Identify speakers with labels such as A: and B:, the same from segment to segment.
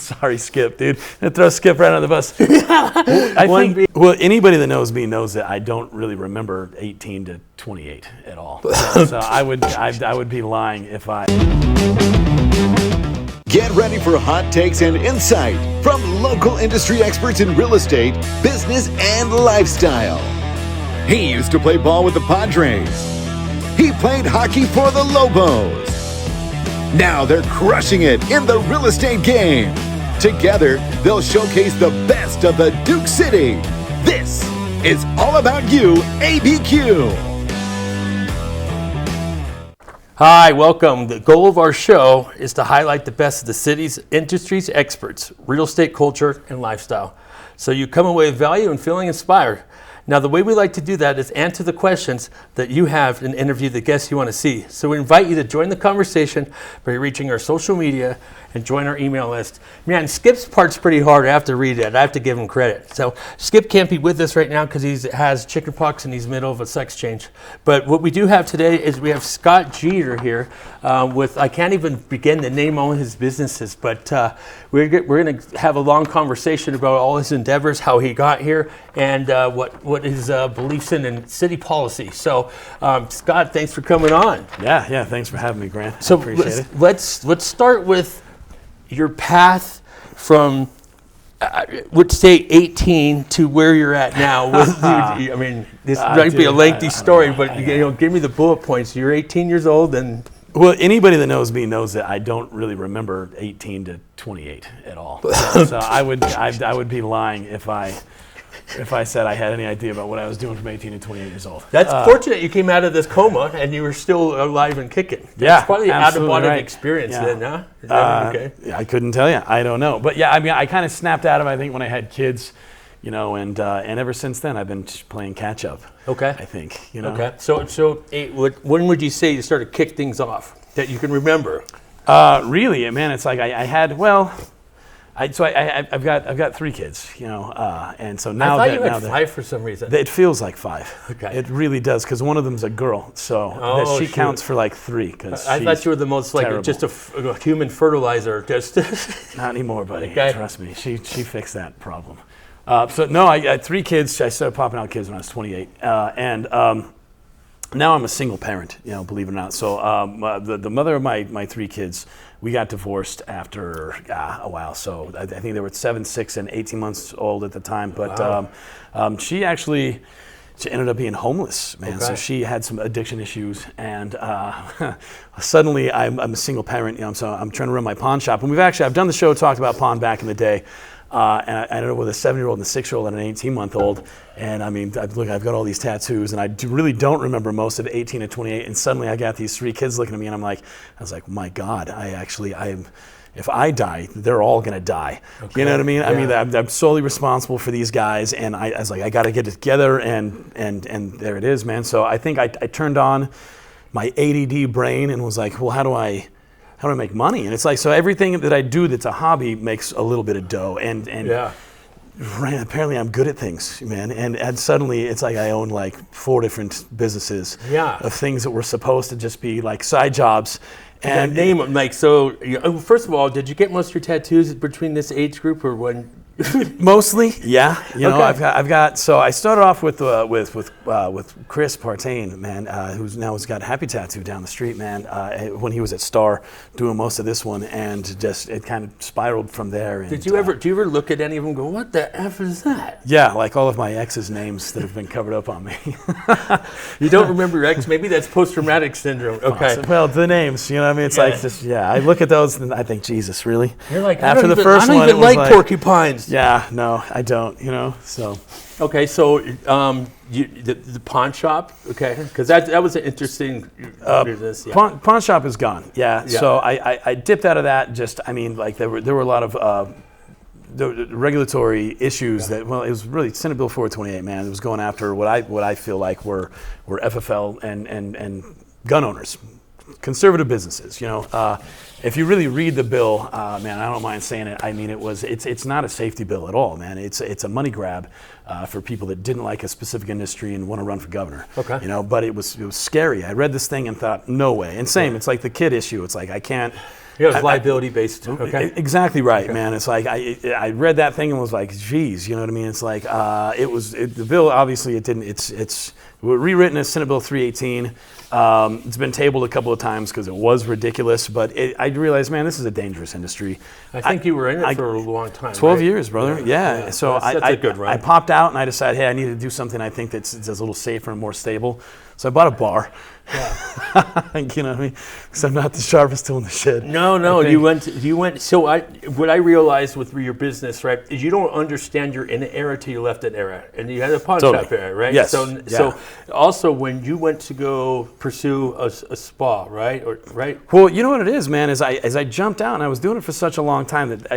A: Sorry, Skip, dude. I'm gonna throw Skip right on the bus. Well, anybody that knows me knows that I don't really remember 18 to 28 at all. So I would be lying if I.
B: Get ready for hot takes and insight from local industry experts in real estate, business, and lifestyle. He used to play ball with the Padres. He played hockey for the Lobos. Now they're crushing it in the real estate game. Together, they'll showcase the best of the Duke City. This is All About You, ABQ.
C: Hi, welcome. The goal of our show is to highlight the best of the city's industry's experts, real estate culture, and lifestyle. So you come away with value and feeling inspired. Now, the way we like to do that is answer the questions that you have and interview the guests you want to see. So we invite you to join the conversation by reaching our social media and join our email list. Man, Skip's part's pretty hard. I have to read it. I have to give him credit. So Skip can't be with us right now because he has chickenpox and he's middle of a sex change. But what we do have today is we have Scott Jeter here with, I can't even begin to name all his businesses, but we're going to have a long conversation about all his endeavors, how he got here, and what his beliefs in city policy. So Scott, thanks for coming on.
A: Yeah, thanks for having me, Grant.
C: So
A: I appreciate it.
C: Let's start with your path from, would say 18 to where you're at now. I mean, this might be a lengthy story, but give me the bullet points. You're 18 years old, and
A: well, anybody that knows me knows that I don't really remember 18 to 28 at all. So I would be lying if I said I had any idea about what I was doing from 18 to 28 years old.
C: That's fortunate you came out of this coma and you were still alive and kicking. That's probably an out-of-body experience then, huh? Okay.
A: I couldn't tell you. I don't know. But yeah, I mean, I kind of snapped out of it, I think, when I had kids, and ever since then I've been playing catch-up. Okay. I think,
C: Okay. So when would you say you started to kick things off that you can remember?
A: Really, man, it's like I had, I've got 3 kids, and so now
C: I thought you had 5 for some reason.
A: It feels like 5.
C: Okay.
A: It really does, because one of them's a girl, so she counts for like 3. Because
C: I thought you were the most
A: terrible.
C: just a human fertilizer. Just
A: not anymore, buddy.
C: Okay.
A: Trust me, she fixed that problem. So no, I had 3 kids. I started popping out kids when I was 28, and now I'm a single parent. Believe it or not. So the mother of my 3 kids, we got divorced after a while. So I think they were 7, 6, and 18 months old at the time. But wow. She ended up being homeless, man. Okay. So she had some addiction issues, and suddenly I'm a single parent. So I'm trying to run my pawn shop, and I've done the show, talked about pawn back in the day. And I ended up with a 7-year-old and a 6-year-old and an 18-month-old. And I mean, I've got all these tattoos, and I really don't remember most of 18 to 28. And suddenly I got these 3 kids looking at me, and I was like, my God, if I die, they're all gonna die. Okay. You know what I mean? Yeah. I mean, I'm solely responsible for these guys, and I was like, I gotta get it together, and there it is, man. So I think I turned on my ADD brain and was like, well, how do I make money? And it's like, so everything that I do that's a hobby makes a little bit of dough, and
C: yeah.
A: Right, apparently I'm good at things, man. And suddenly it's like I own like 4 different businesses of things that were supposed to just be like side jobs.
C: And name them, like, so, first of all, did you get most of your tattoos between this age group, or when?
A: Mostly, yeah. Okay. I've got. So I started off with Chris Partain, man, who's now has got Happy Tattoo down the street, man. When he was at Star doing most of this one, and just it kind of spiraled from there. And,
C: do you ever look at any of them and go, what the F is that?
A: Yeah, like all of my ex's names that have been covered up on me.
C: You don't remember your ex? Maybe that's post-traumatic syndrome. Okay.
A: Awesome. Well, the names, I mean, it's like just I look at those and I think, Jesus, really?
C: You're like,
A: after the first
C: one, I don't even like porcupines.
A: Yeah, no, I don't, so.
C: Okay, so the pawn shop, okay, because that was an interesting business. Yeah.
A: Pawn shop is gone, yeah. So I dipped out of that, there were a lot of the regulatory issues that, well, it was really Senate Bill 428, man. It was going after what I feel like were FFL and gun owners, conservative businesses, If you really read the bill, man, I don't mind saying it. I mean, it's not a safety bill at all, man. It's a money grab for people that didn't like a specific industry and want to run for governor. Okay. But it was scary. I read this thing and thought, no way. And same, it's like the kid issue. It's like I can't
C: Yeah, it was liability based. Okay.
A: Exactly right, man. It's like I read that thing and was like, geez, you know what I mean? It's like the bill. Obviously, it didn't. It's rewritten as Senate Bill 318. It's been tabled a couple of times because it was ridiculous. But I realized, man, this is a dangerous industry.
C: I think you were in it for a long time.
A: 12
C: right?
A: years, brother. Yeah. So
C: that's a good run.
A: I popped out and I decided, hey, I need to do something I think that's a little safer and more stable. So I bought a bar.
C: Yeah.
A: You know what I mean? Because I'm not the sharpest tool in the shed.
C: No. You went. So what I realized with your business, right, is you don't understand you're in an era till you left an era, and you had a pawn shop era, right?
A: Yes.
C: So also when you went to go pursue a spa, right?
A: Well, you know what it is, man. As I jumped out, and I was doing it for such a long time that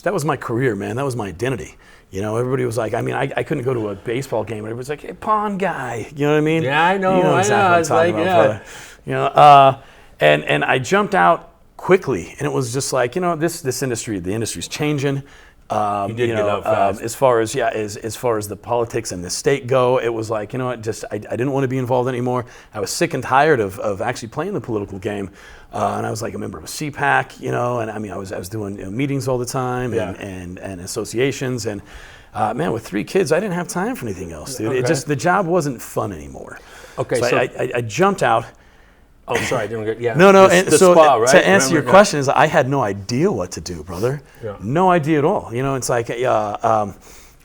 A: that was my career, man. That was my identity. You know, everybody was like, I mean, I couldn't go to a baseball game, and everybody's like, hey, pawn guy. You know what I mean?
C: Yeah, I know.
A: You know exactly what I'm talking about, brother. You know, and I jumped out quickly, and it was just like, you know, this industry, the industry's changing.
C: You did get out fast.
A: As far as the politics and the state go, it was like, you know what, just I didn't want to be involved anymore. I was sick and tired of actually playing the political game, and I was like a member of a CPAC, you know, and I mean I was doing meetings all the time and associations, and man, with 3 kids, I didn't have time for anything else, dude.
C: Okay.
A: The job wasn't fun anymore.
C: Okay,
A: so I jumped out.
C: Oh, sorry, I didn't get. Yeah.
A: No.
C: The spa, right?
A: To answer your question, is I had no idea what to do, brother.
C: Yeah.
A: No idea at all. You know, it's like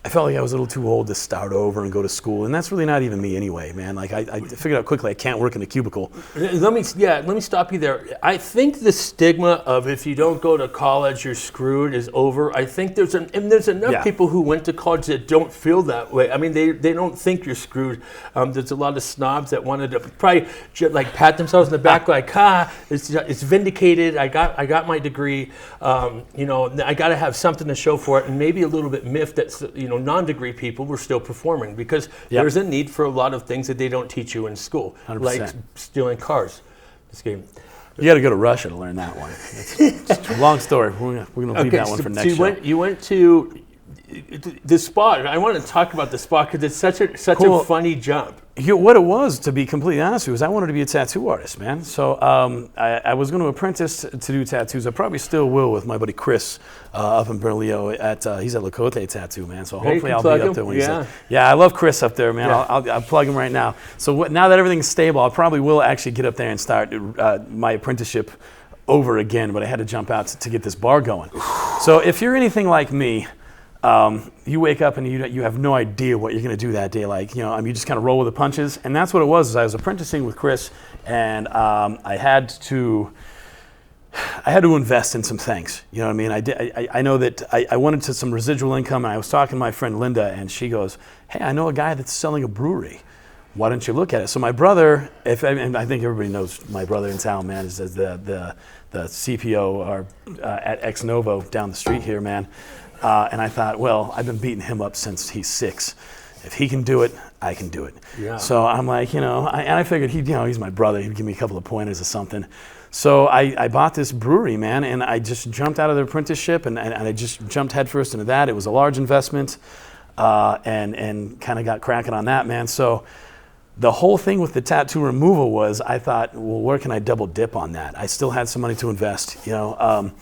A: I felt like I was a little too old to start over and go to school, and that's really not even me anyway, man. Like I figured out quickly I can't work in a cubicle.
C: Let me stop you there. I think the stigma of if you don't go to college you're screwed is over. I think there's enough people who went to college that don't feel that way. I mean, they don't think you're screwed. There's a lot of snobs that wanted to probably like pat themselves in the back like, it's vindicated. I got my degree. You know, I got to have something to show for it, and maybe a little bit miffed that, you know, non-degree people were still performing because there's a need for a lot of things that they don't teach you in school,
A: 100%.
C: like stealing cars. This game.
A: You got to go to Russia to learn that one. It's a long story. We're going to leave that one for next show.
C: You went to the spot. I want to talk about the spot because it's such a funny jump.
A: What it was, to be completely honest with you, was I wanted to be a tattoo artist, man. So I was going to apprentice to do tattoos. I probably still will with my buddy Chris up in Bernalillo. He's at Lacote Tattoo, man. So hopefully I'll be up there when he's there. Yeah, I love Chris up there, man. Yeah. I'll plug him right now. So now that everything's stable, I probably will actually get up there and start my apprenticeship over again. But I had to jump out to get this bar going. So if you're anything like me, you wake up and you have no idea what you're going to do that day. Like, you know, you just kind of roll with the punches. And that's what it was. I was apprenticing with Chris, and I had to invest in some things. You know what I mean? I know that I wanted some residual income, and I was talking to my friend Linda, and she goes, hey, I know a guy that's selling a brewery. Why don't you look at it? So my brother, and I think everybody knows my brother in town, man, is the CPO at Ex Novo down the street here, man. And I thought, well, I've been beating him up since he's 6. If he can do it, I can do it. Yeah. So I'm like, you know, I figured he's my brother. He'd give me a couple of pointers or something. So I bought this brewery, man, and I just jumped out of the apprenticeship, and I just jumped headfirst into that. It was a large investment, and kind of got cracking on that, man. So the whole thing with the tattoo removal was, I thought, well, where can I double dip on that? I still had some money to invest, you know.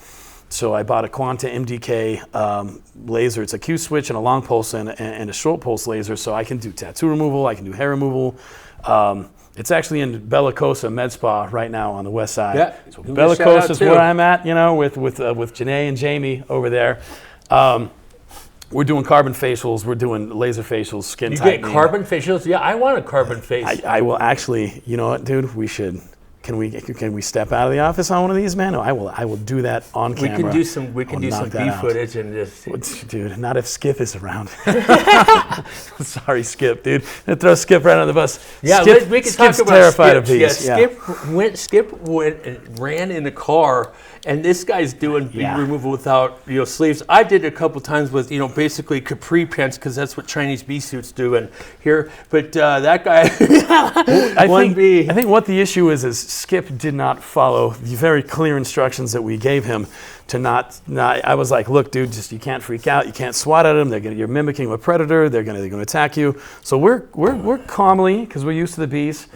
A: So I bought a Quanta MDK laser. It's a Q switch and a long pulse and a short pulse laser, so I can do tattoo removal, I can do hair removal. It's actually in Bellicosa Med Spa right now on the west side.
C: Yeah,
A: so Bellicosa is where I'm at, you know, with Janae and Jamie over there. We're doing carbon facials, we're doing laser facials, skin tightening.
C: You get carbon facials? Yeah, I want a carbon face.
A: I will actually, you know what, dude, we should. Can we step out of the office on one of these, man? No, I will do that on camera.
C: We can do some bee footage and just.
A: Dude, not if Skip is around. Sorry, Skip, dude. Throw Skip right on the bus.
C: Yeah,
A: Skip,
C: we can
A: Skip's
C: talk about
A: terrified
C: Skip.
A: of bees.
C: Yeah, Skip went and ran in a car, and this guy's doing bee removal without sleeves. I did it a couple times with basically capri pants because that's what Chinese bee suits do. And here, but that guy,
A: I think what the issue is Skip did not follow the very clear instructions that we gave him to not. I was like, look, dude, you can't freak out. You can't swat at them. You're mimicking a predator. They're gonna attack you. So we're calmly, because we're used to the bees.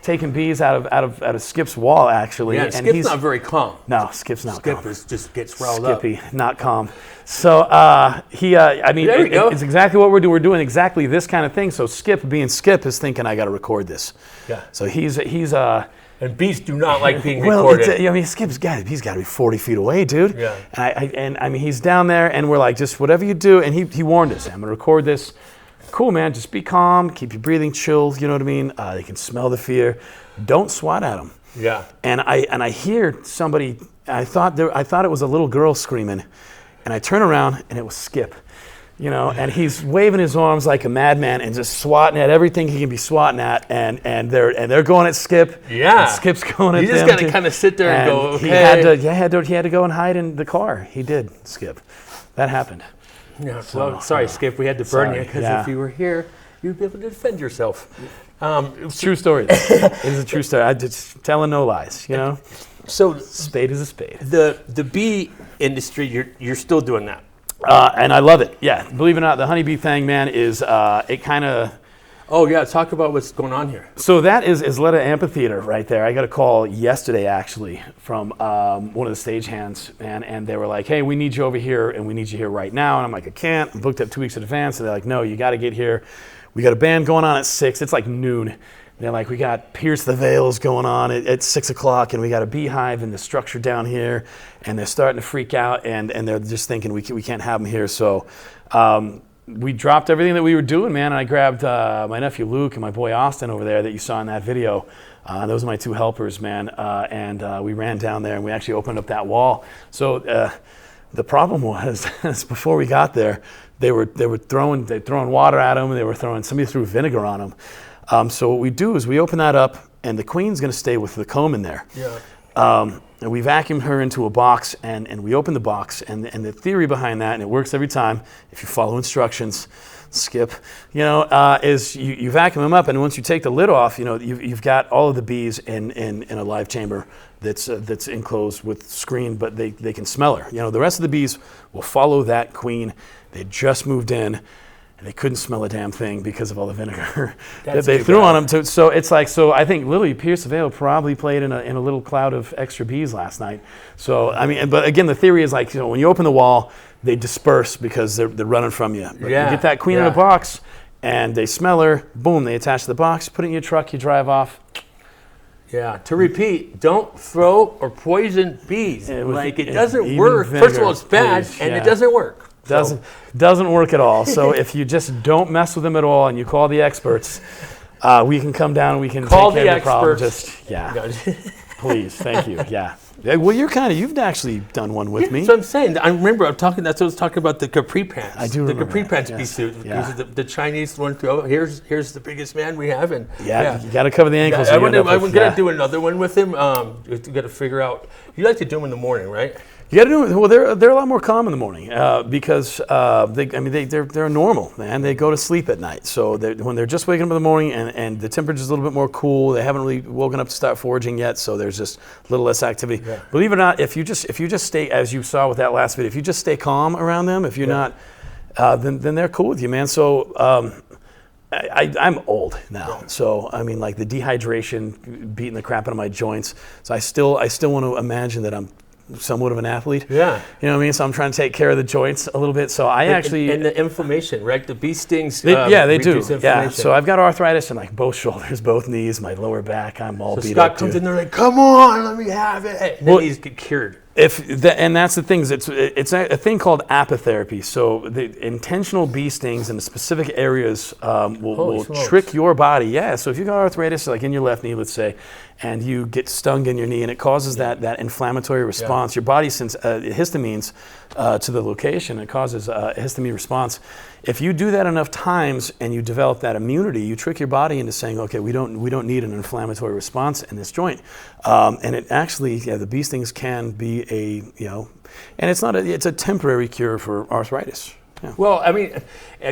A: taking bees out of Skip's wall, actually.
C: Yeah,
A: and
C: Skip's not very calm.
A: No, Skip's not calm.
C: Skip just gets riled up.
A: Skippy, not calm. So I mean,
C: There we go.
A: it's exactly what we're doing. We're doing exactly this kind of thing. So Skip, being Skip, is thinking, I got to record this.
C: Yeah.
A: So he's
C: And bees do not like being
A: well,
C: recorded.
A: I mean, Skip's he's got to be 40 feet away, dude.
C: Yeah.
A: And I mean, he's down there, and we're like, just whatever you do. And he warned us, I'm going to record this. Cool, man. Just be calm. Keep your breathing chill. You know what I mean? They can smell the fear. Don't swat at them.
C: Yeah.
A: And I hear somebody. I thought it was a little girl screaming, and I turn around, and it was Skip. You know, and he's waving his arms like a madman and just swatting at everything he can be swatting at, and they're going at Skip.
C: Yeah.
A: And Skip's going at them.
C: You just got to kind of sit there and go, okay.
A: He had to go and hide in the car. He did, Skip. That happened.
C: Yeah, well, sorry, Skip, we had to burn you because
A: yeah.
C: if you were here, you'd be able to defend yourself.
A: True story. It is a true story. I just telling no lies, you know?
C: So
A: spade is a spade.
C: The bee industry, you're still doing that.
A: And I love it. Yeah, believe it or not, the honeybee thing, man, is it kind of.
C: Oh yeah, talk about what's going on here.
A: So that is Isleta Amphitheater right there. I got a call yesterday actually from one of the stagehands, and they were like, "Hey, we need you over here, and we need you here right now." And I'm like, "I can't." I'm booked up 2 weeks in advance, and they're like, "No, you got to get here. We got a band going on at 6. It's like noon." They're like, "We got Pierce the Veils going on at 6 o'clock, and we got a beehive in the structure down here," and they're starting to freak out, and they're just thinking we can't have them here. So we dropped everything that we were doing, man, and I grabbed my nephew Luke and my boy Austin over there that you saw in that video. Those are my 2 helpers, man, and we ran down there, and we actually opened up that wall. So the problem was, before we got there, they were throwing water at them, and somebody threw vinegar on them. So what we do is we open that up, and the queen's going to stay with the comb in there.
C: Yeah.
A: And we vacuum her into a box, and we open the box, and the theory behind that, and it works every time, if you follow instructions, Skip, you know, is you vacuum them up, and once you take the lid off, you know, you've got all of the bees in a live chamber that's enclosed with screen, but they can smell her. You know, the rest of the bees will follow that queen. They just moved in, and they couldn't smell a damn thing because of all the vinegar that they threw on them. So it's like, so I think literally Pierce the Veil probably played in a little cloud of extra bees last night. So I mean, but again, the theory is like, you know, when you open the wall, they disperse because they're running from you. But you get that queen in a box, and they smell her. Boom, they attach to the box, put it in your truck, you drive off.
C: Yeah. To repeat, don't throw or poison bees. It doesn't work.
A: Vinegar,
C: First of all, it's bad, and it doesn't work.
A: Doesn't work at all. So if you just don't mess with them at all and you call the experts, we can come down and we can
C: call
A: take
C: the
A: care of the problem.
C: experts.
A: Please, thank you. Yeah. Well, you've actually done one with me.
C: That's what I'm saying. I remember that's what I was talking about, the capri pants.
A: I do remember
C: the capri
A: that,
C: pants
A: yes.
C: bee suit.
A: Yeah.
C: These are the Chinese one. Oh, here's the biggest man we have, and
A: you got to cover the ankles.
C: I'm gonna do another one with him. You got to figure out. You like to do them in the morning, right?
A: You got to do it. Well, they're a lot more calm in the morning because they're normal, man. They go to sleep at night, so when they're just waking up in the morning and the temperature's a little bit more cool, they haven't really woken up to start foraging yet, so there's just a little less activity. Yeah. Believe it or not, if you just stay, as you saw with that last video, if you just stay calm around them, if you're not, then they're cool with you, man. So. I'm old now, so I mean, like the dehydration beating the crap out of my joints. So I still want to imagine that I'm somewhat of an athlete.
C: Yeah.
A: You know what I mean? So I'm trying to take care of the joints a little bit. So and
C: the inflammation, right? The bee stings.
A: They do. Yeah. So I've got arthritis in like both shoulders, both knees, my lower back. I'm all beat up.
C: Scott comes in there like, "Come on, let me have it." And then he's get cured.
A: And that's the thing. It's a thing called apitherapy. So the intentional bee stings in the specific areas will trick your body. Yeah. So if you got arthritis, like in your left knee, let's say, and you get stung in your knee, and it causes that inflammatory response. Your body sends histamines to the location. It causes a histamine response. If you do that enough times and you develop that immunity, you trick your body into saying, okay, we don't need an inflammatory response in this joint. And it actually, the bee stings can be and it's a temporary cure for arthritis. Yeah.
C: Well, I mean,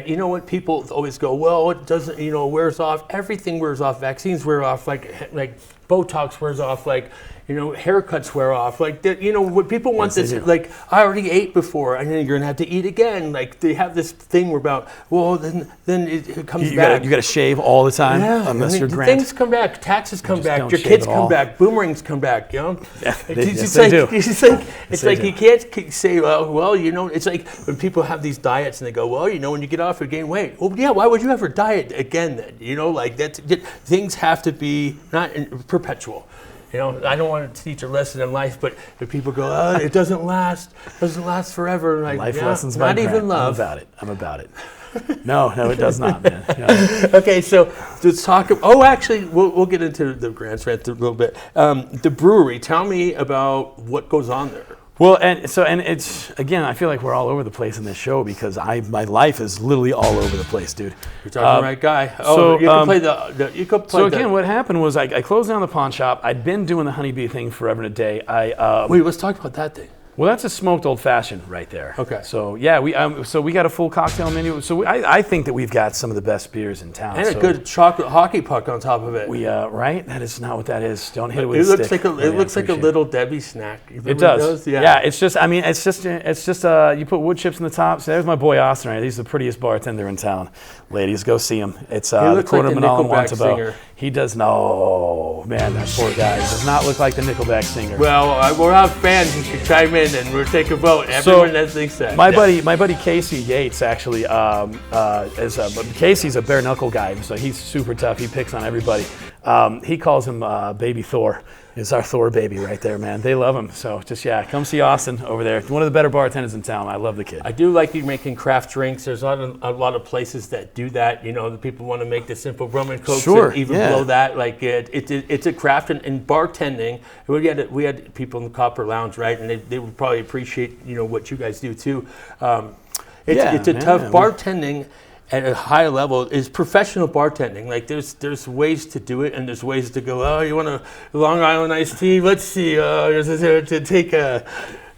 C: you know what? People always go, well, it doesn't, wears off. Everything wears off. Vaccines wear off. Like Botox wears off, like, haircuts wear off. Like, when people want
A: Yes, they
C: this,
A: do.
C: like, I already ate before, and then you're going to have to eat again. Like, they have this thing where about, well, then it comes
A: You
C: back.
A: got to shave all the time unless you're Grant.
C: Things come back, taxes come back,
A: don't
C: your
A: shave
C: kids
A: at
C: come
A: all.
C: back, boomerangs come back,
A: Yeah,
C: It's
A: yes,
C: just
A: they
C: like,
A: do.
C: It's
A: they
C: like
A: do.
C: you can't say, well, it's like when people have these diets and they go, well, when you get off, you gain weight. Well, yeah, why would you ever diet again then? Like things have to be not perpetual. I don't want to teach a lesson in life, but if people go, it doesn't last forever. Like,
A: Life
C: yeah,
A: lessons by
C: not
A: Grant.
C: even love.
A: I'm about it. No, it does not, man. Yeah.
C: Okay, so let's talk. Actually, we'll get into the Grant's rant a little bit. The brewery. Tell me about what goes on there.
A: Well, and it's, again, I feel like we're all over the place in this show because my life is literally all over the place, dude.
C: You're talking to the right guy.
A: so,
C: You can play the. You could play.
A: So again, what happened was I closed down the pawn shop. I'd been doing the honeybee thing forever and a day.
C: Wait, let's talk about that thing.
A: Well, that's a smoked old fashioned right there.
C: Okay.
A: So yeah, we got a full cocktail menu. So I think that we've got some of the best beers in town.
C: And
A: so
C: a good chocolate hockey puck on top of it.
A: We right? That is not what that is. Don't hit it with
C: It
A: a
C: looks
A: stick.
C: like it looks like a little Debbie snack. You
A: It
C: remember
A: does.
C: those?
A: Yeah. It's just you put wood chips in the top. So there's my boy Austin. Right? He's the prettiest bartender in town. Ladies, go see him. It's the
C: looks
A: quarter
C: like the
A: Manala
C: Nickelback
A: Montebo.
C: singer.
A: He does no man. That poor guy does not look like the Nickelback singer.
C: Well, we'll have fans who can chime in and we'll take a vote. Everyone that thinks that.
A: My buddy Casey Yates actually Casey's a bare knuckle guy, so he's super tough. He picks on everybody. He calls him Baby Thor. It's our Thor baby right there, man. They love him. So just come see Austin over there. One of the better bartenders in town. I love the kid.
C: I do like you making craft drinks. There's a lot of places that do that. The people want to make the simple rum and cokes
A: Sure,
C: and even
A: yeah.
C: below that. Like it's a craft and bartending. We had people in the Copper Lounge, right? And they would probably appreciate what you guys do too. It's a tough bartending. At a high level is professional bartending. Like there's ways to do it and there's ways to go, you want a Long Island iced tea? Let's see, to take a...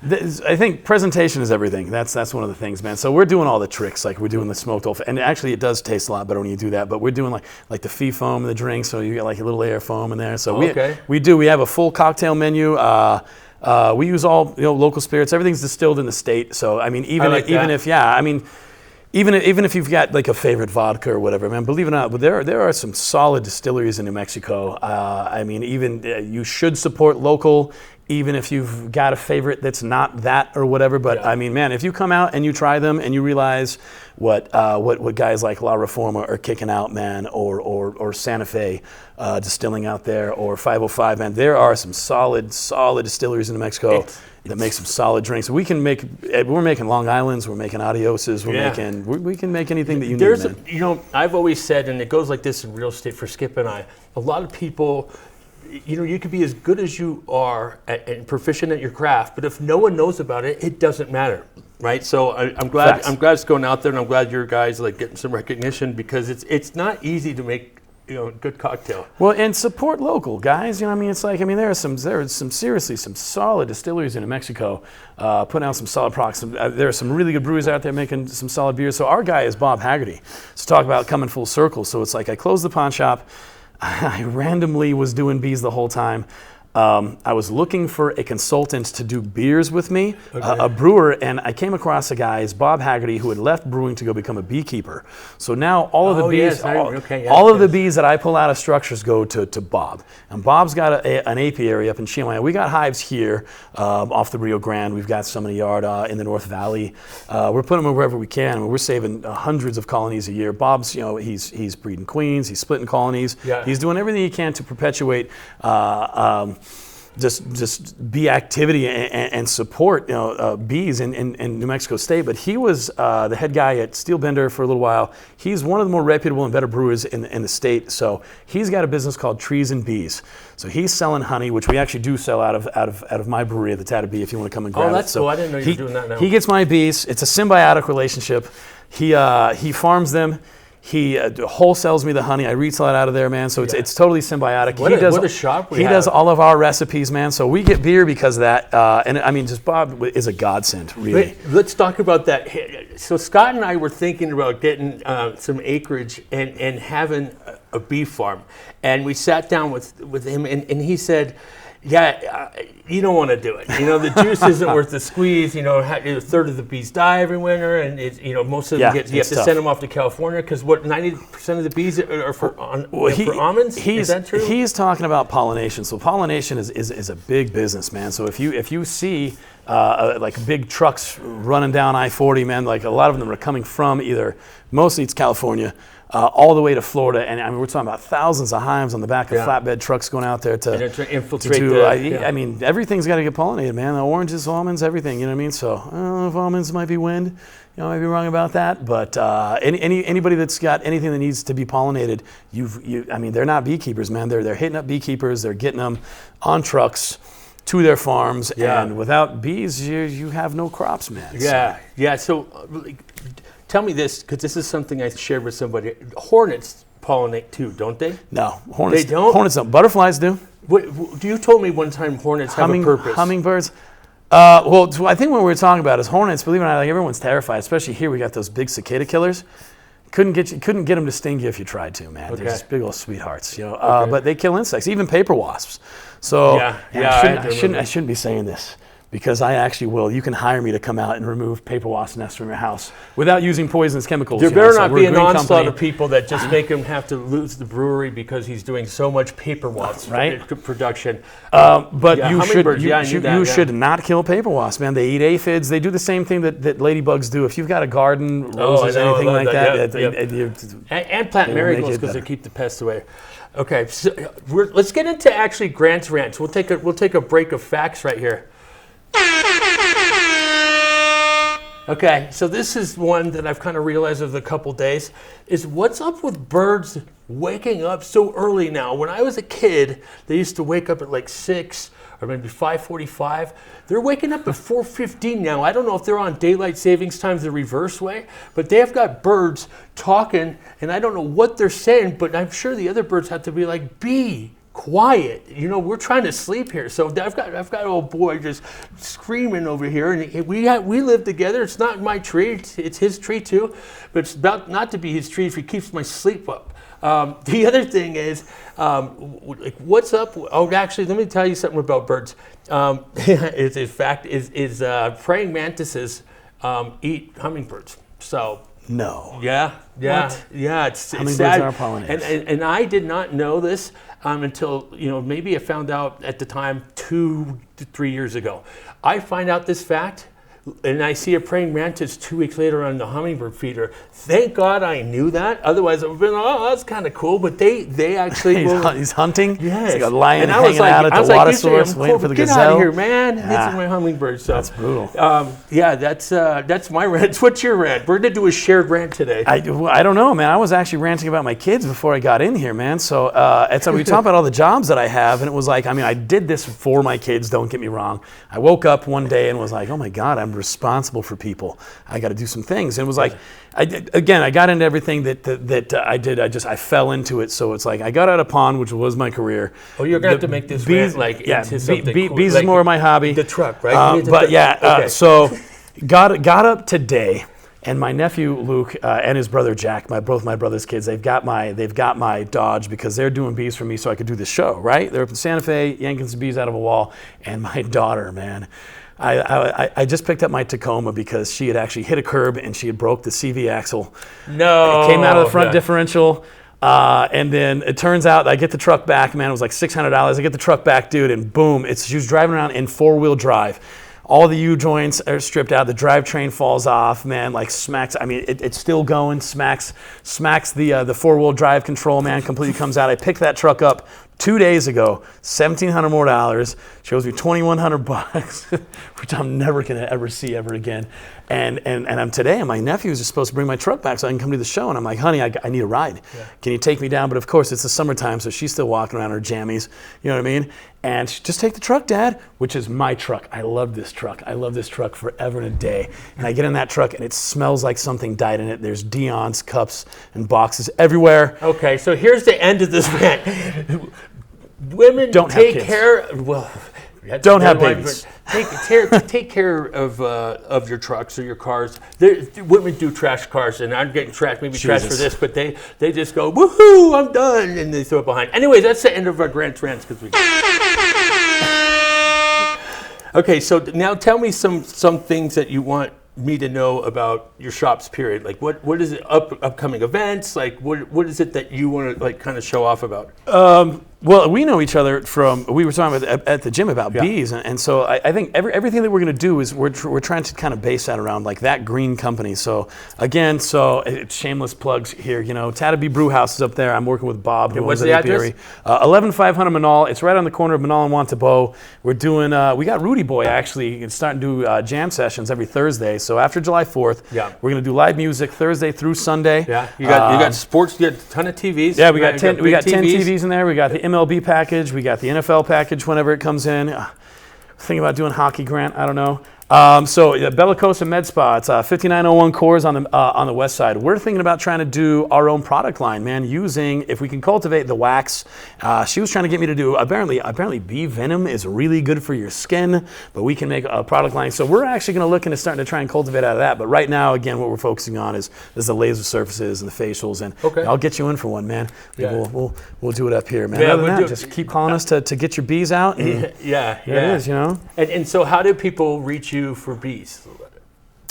A: I think presentation is everything. That's one of the things, man. So we're doing all the tricks, like we're doing the smoked old, and actually it does taste a lot better when you do that. But we're doing like the fee foam in the drink, so you get like a little layer of foam in there. So we have a full cocktail menu. We use all local spirits. Everything's distilled in the state. So I mean, even if you've got like a favorite vodka or whatever, man, believe it or not, but there are some solid distilleries in New Mexico. You should support local, even if you've got a favorite that's not that or whatever. But I mean, man, if you come out and you try them and you realize what guys like La Reforma are kicking out, man, or Santa Fe distilling out there, or 505, man, there are some solid distilleries in New Mexico that make some solid drinks. We're making Long Islands, we're making Adioses, we can make anything that you need, man.
C: I've always said, and it goes like this in real estate for Skip and I, a lot of people, you could be as good as you are and proficient at your craft, but if no one knows about it, it doesn't matter, right? So I'm glad
A: Facts.
C: I'm glad it's going out there, and I'm glad your guys like getting some recognition because it's not easy to make good cocktail.
A: Well, and support local, guys. There are some seriously some solid distilleries in New Mexico putting out some solid products. There are some really good brewers out there making some solid beers. So our guy is Bob Haggerty. So talk about coming full circle. So it's like I closed the pawn shop. I randomly was doing bees the whole time. I was looking for a consultant to do beers with me, a brewer, and I came across a guy, is Bob Haggerty, who had left brewing to go become a beekeeper. So now all of the bees, the bees that I pull out of structures go to Bob. And Bob's got an apiary up in Chihuahua. We got hives here off the Rio Grande. We've got some in the yard in the North Valley. We're putting them wherever we can. I mean, we're saving hundreds of colonies a year. Bob's, he's breeding queens. He's splitting colonies.
C: Yeah.
A: He's doing everything he can to perpetuate just bee activity and support bees in New Mexico State. But he was the head guy at Steel Bender for a little while. He's one of the more reputable and better brewers in the state. So he's got a business called Trees and Bees. So he's selling honey, which we actually do sell out of my brewery at the Tatted Bee if you want to come and grab it.
C: Oh, that's cool. I didn't know you were doing that now.
A: He gets my bees. It's a symbiotic relationship. He farms them. He wholesales me the honey. I retail it out of there, man. So it's totally symbiotic.
C: What a shop we have.
A: Does all of our recipes, man. So we get beer because of that. And I mean, just Bob is a godsend, really.
C: Let's talk about that. So Scott and I were thinking about getting some acreage and having a beef farm. And we sat down with him, and he said, yeah, you don't want to do it. The juice isn't worth the squeeze. A third of the bees die every winter, and most of them you have to send them off to California because 90% of the bees are for almonds. Is that true?
A: He's talking about pollination. So pollination is a big business, man. So if you see like big trucks running down I-40, man, like a lot of them are coming from mostly it's California. All the way to Florida, and I mean we're talking about thousands of hives on the back of flatbed trucks going out there to
C: infiltrate.
A: I mean everything's got to get pollinated, man. The oranges, almonds, everything. You know what I mean? So I don't know if almonds might be wind. I might be wrong about that, but anybody that's got anything that needs to be pollinated, I mean they're not beekeepers, man. They're hitting up beekeepers. They're getting them on trucks to their farms, and without bees, you have no crops, man.
C: Yeah. So. Tell me this, because this is something I shared with somebody. Hornets pollinate too, don't they?
A: No, hornets.
C: They don't?
A: Hornets don't. Butterflies do.
C: You told me one time hornets have a purpose.
A: Hummingbirds. Well, I think what we were talking about is hornets. Believe it or not, like everyone's terrified, especially here. We got those big cicada killers. Couldn't get them to sting you if you tried to, man. Okay. They're just big old sweethearts, But they kill insects, even paper wasps. So I shouldn't be saying this. Because I actually will. You can hire me to come out and remove paper wasp nests from your house without using poisonous chemicals.
C: There better not be an onslaught of people that just make him have to lose the brewery because he's doing so much paper wasp production.
A: But you should not kill paper wasps, man. They eat aphids. They do the same thing that ladybugs do. If you've got a garden, roses, anything like that.
C: And plant marigolds because they keep the pests away. Okay, so let's get into actually Grant's Ranch. We'll take a break of facts right here. Okay, so this is one that I've kind of realized over the couple days, is what's up with birds waking up so early now? When I was a kid, they used to wake up at like 6 or maybe 5:45. They're waking up at 4:15 now. I don't know if they're on daylight savings times the reverse way, but they have got birds talking, and I don't know what they're saying, but I'm sure the other birds have to be like, bee, quiet, we're trying to sleep here. So I've got old boy just screaming over here, and we live together. It's not my tree, it's his tree too, but it's about not to be his tree if he keeps my sleep up. The other thing is, what's up? Oh, actually, let me tell you something about birds. Praying mantises eat hummingbirds. So.
A: No.
C: Yeah.
A: What?
C: Yeah. It's
A: hummingbirds
C: sad.
A: are pollinators.
C: And I did not know this until maybe I found out at the time 2 to 3 years ago. I find out this fact, and I see a praying mantis 2 weeks later on the hummingbird feeder. Thank God I knew that. Otherwise, I would have been, that's kind of cool. But they actually
A: he's hunting.
C: Yes.
A: He's got a lion hanging out at the water source, waiting for the gazelle.
C: Get out of here, man! These are my hummingbirds. So
A: that's brutal.
C: That's my rant. What's your rant? We're gonna do a shared rant today.
A: I don't know, man. I was actually ranting about my kids before I got in here, man. So we talked about all the jobs that I have, and it was like, I mean, I did this for my kids. Don't get me wrong. I woke up one day and was like, oh my God, I'm responsible for people. I got to do some things. And it was like, I got into everything that I did. I fell into it. So it's like I got out of pawn, which was my career.
C: Oh, you're gonna have to make this bees, into something cool.
A: Bees is more of my hobby.
C: The truck, right?
A: So got up today, and my nephew Luke and his brother Jack, both my brother's kids, they've got my Dodge because they're doing bees for me, so I could do the show. Right? They're up in Santa Fe, yanking some bees out of a wall, and my daughter, man. I just picked up my Tacoma because she had actually hit a curb and she had broke the CV axle.
C: No.
A: It came out of the front differential. And then it turns out I get the truck back, man. It was like $600. I get the truck back, dude, and boom, she was driving around in 4-wheel drive. All the U-joints are stripped out. The drivetrain falls off, man, like smacks. I mean, it's still going, smacks the 4-wheel drive control, man, completely comes out. I pick that truck up, 2 days ago, $1,700 more. She owes me $2,100, which I'm never gonna ever see ever again. And my nephew is just supposed to bring my truck back so I can come to the show. And I'm like, honey, I need a ride. Yeah. Can you take me down? But of course, it's the summertime, so she's still walking around her jammies. You know what I mean? And she, just take the truck, Dad, which is my truck. I love this truck. I love this truck forever and a day. And I get in that truck, and it smells like something died in it. There's Dion's cups and boxes everywhere.
C: Okay, so here's the end of this rant. Women
A: don't
C: take
A: have kids.
C: care. Well,
A: don't have babies.
C: Take care of your trucks or your cars. Women do trash cars, and I'm getting trash, maybe trash for this, but they just go, woohoo, I'm done, and they throw it behind. Anyway, that's the end of our grand rants because we. Okay, so now tell me some things that you want me to know about your shops. Period. Like what is it? Upcoming events? Like what is it that you want to like kind of show off about?
A: Well, we know each other from, we were talking about at the gym about bees, and so I think everything that we're going to do is we're trying to kind of base that around like that green company. So again, it's shameless plugs here, you know, Tataby Brew House is up there. I'm working with Bob. Who
C: what's the address?
A: 11500 Manal. It's right on the corner of Manal and Wantabo. We're doing, we got Rudy Boy actually starting to do jam sessions every Thursday. So after July 4th, we're going to do live music Thursday through Sunday.
C: Yeah, you got sports, you got a ton of TVs.
A: Yeah, we got 10 TVs in there. We got the MLB package. We got the NFL package whenever it comes in. Thinking about doing hockey, Grant. I don't know. So Bellicosa Med Spa. It's 5901 Coors on the west side. We're thinking about trying to do our own product line, man. Using if we can cultivate the wax. She was trying to get me to do apparently bee venom is really good for your skin, but we can make a product line. So we're actually going to look into starting to try and cultivate out of that. But right now, again, what we're focusing on is the laser surfaces and the facials. And I'll get you in for one, man. Yeah. We'll do it up here, man.
C: Yeah,
A: Other than that, just keep calling us to get your bees out. And
C: yeah.
A: It is, you know.
C: And so, how do people reach you for bees?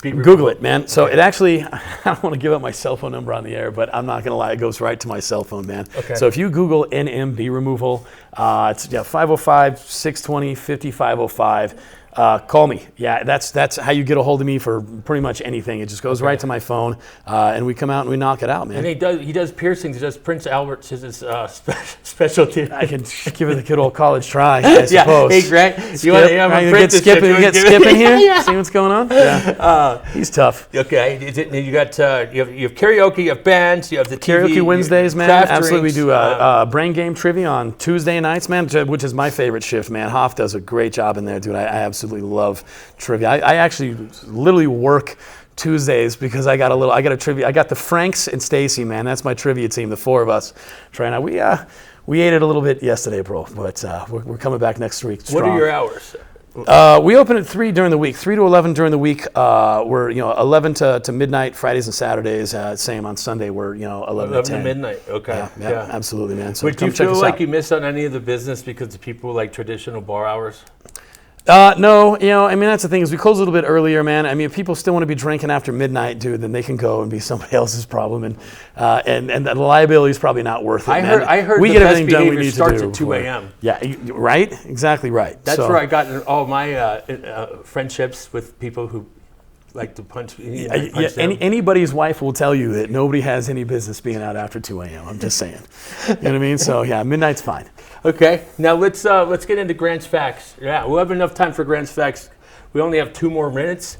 A: Google it, man. So it actually, I don't want to give up my cell phone number on the air, but I'm not going to lie, it goes right to my cell phone, man.
C: Okay.
A: So if you Google NM bee removal, it's 505-620-5505. Call me. Yeah, that's how you get a hold of me for pretty much anything. It just goes right to my phone, and we come out and we knock it out, man.
C: And he does piercings. He does Prince Albert's his specialty.
A: I can give it a good old college try, I suppose.
C: Yeah. Hey, Grant, you want to
A: get Skip in here? Yeah. See what's going on? Yeah. He's tough.
C: Okay. You got you have karaoke, you have bands, you have the
A: karaoke
C: TV,
A: Wednesdays, man. Absolutely,
C: drinks,
A: we do brain game trivia on Tuesday nights, man, which is my favorite shift, man. Hoff does a great job in there, dude. I absolutely love trivia. I actually literally work Tuesdays because I got a trivia. I got the Franks and Stacy, man. That's my trivia team, the four of us trying out. We ate it a little bit yesterday, bro, but we're coming back next week strong.
C: What are your hours?
A: We open at 3 during the week, 3 to 11 during the week. We're 11 to midnight Fridays and Saturdays. Same on Sunday. We're 11 to 10.
C: 11 to midnight. Okay.
A: Yeah, absolutely, man. So
C: do you feel like you miss on any of the business because of people like traditional bar hours?
A: No, I mean, that's the thing is we close a little bit earlier, man. I mean, if people still want to be drinking after midnight, dude, then they can go and be somebody else's problem, and the liability is probably not worth it.
C: I heard
A: we
C: the
A: get
C: best
A: everything done we need
C: starts
A: to do
C: at 2 a.m.
A: Yeah, right, exactly right.
C: That's where I got all my friendships with people who like to punch.
A: Anybody's wife will tell you that nobody has any business being out after 2 a.m. I'm just saying. You know what I mean? So yeah, midnight's fine.
C: Okay, now let's get into Grant's Facts. Yeah, we'll have enough time for Grant's Facts. We only have 2 more minutes.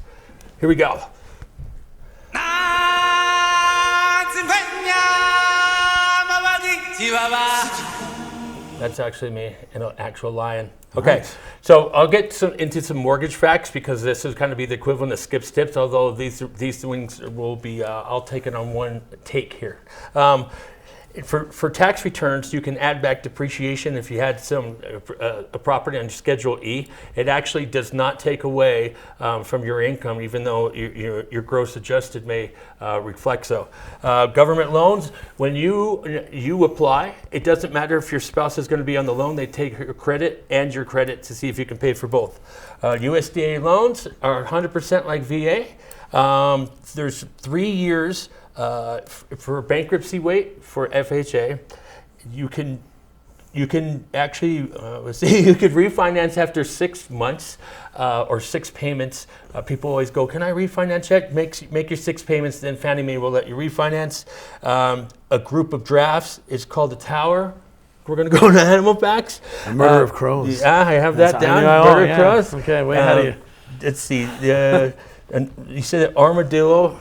C: Here we go. That's actually me, an actual lion. Okay, nice. So I'll get into some mortgage facts because this is kind of be the equivalent of Skip's Tips, although these things will be, I'll take it on one take here. For tax returns, you can add back depreciation if you had a property on Schedule E. It actually does not take away from your income, even though your gross adjusted may reflect so. Government loans, when you apply, it doesn't matter if your spouse is going to be on the loan. They take your credit and your credit to see if you can pay for both. USDA loans are 100% like VA. There's 3 years. For bankruptcy wait for FHA, you can actually you could refinance after 6 months or 6 payments. People always go, "Can I refinance yet?" Make your 6 payments, then Fannie Mae will let you refinance. A group of drafts is called a tower. we're going to go to animal facts.
A: A murder of crows.
C: Yeah, I have that down.
A: Murder
C: of crows.
A: Okay, way ahead of you.
C: Let's see. And you said armadillo.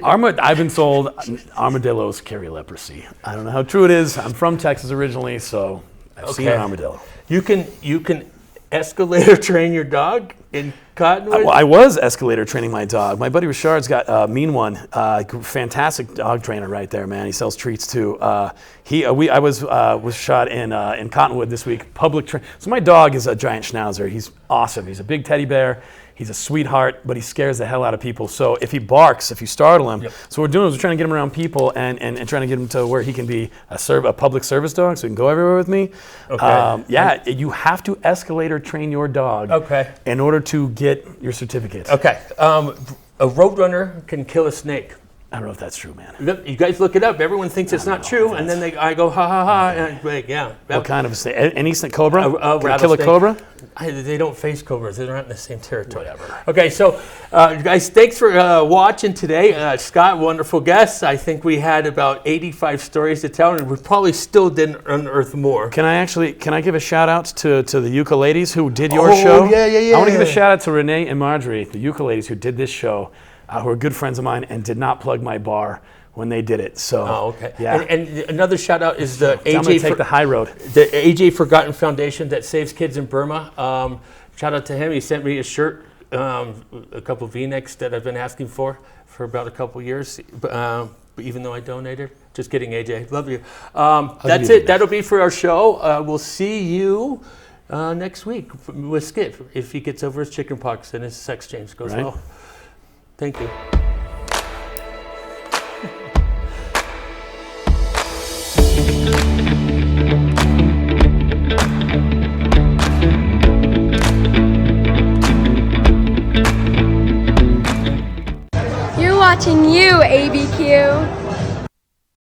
A: I've been told armadillos carry leprosy. I don't know how true it is. I'm from Texas originally, so I've seen an armadillo.
C: You can escalator train your dog in Cottonwood?
A: I was escalator training my dog. My buddy Richard's got a mean one. Fantastic dog trainer right there, man. He sells treats too. I was shot in Cottonwood this week. So my dog is a giant schnauzer. He's awesome. He's a big teddy bear. He's a sweetheart, but he scares the hell out of people. So if he barks, if you startle him, so what we're doing is we're trying to get him around people and trying to get him to where he can be a public service dog, so he can go everywhere with me. Okay. You have to escalator train your dog.
C: Okay.
A: In order to get your certificate.
C: Okay. A roadrunner can kill a snake.
A: I don't know if that's true, man.
C: You guys look it up. Everyone thinks it's not true, and then I go ha ha ha, and like, yeah.
A: What kind of a snake? Any snake? Cobra? Can I kill a
C: rattlesnake.
A: cobra?
C: They don't face cobras. They're not in the same territory. Whatever. Okay, so guys, thanks for watching today. Scott, wonderful guest. I think we had about 85 stories to tell, and we probably still didn't unearth more.
A: Can I give a shout out to the ukuleles who did your show?
C: Yeah.
A: I want to give a shout out to Renee and Marjorie, the ukuleles who did this show, who are good friends of mine and did not plug my bar when they did it. So,
C: okay.
A: Yeah.
C: And another shout out is the
A: I'm going to take the high road.
C: The AJ Forgotten Foundation that saves kids in Burma. Shout out to him. He sent me a shirt, a couple V-necks that I've been asking for about a couple years. But even though I donated, just kidding, AJ. Love you. That's it. That'll be for our show. We'll see you next week with Skip if he gets over his chicken pox and his sex change goes well. Thank you.
D: You're watching YouABQ.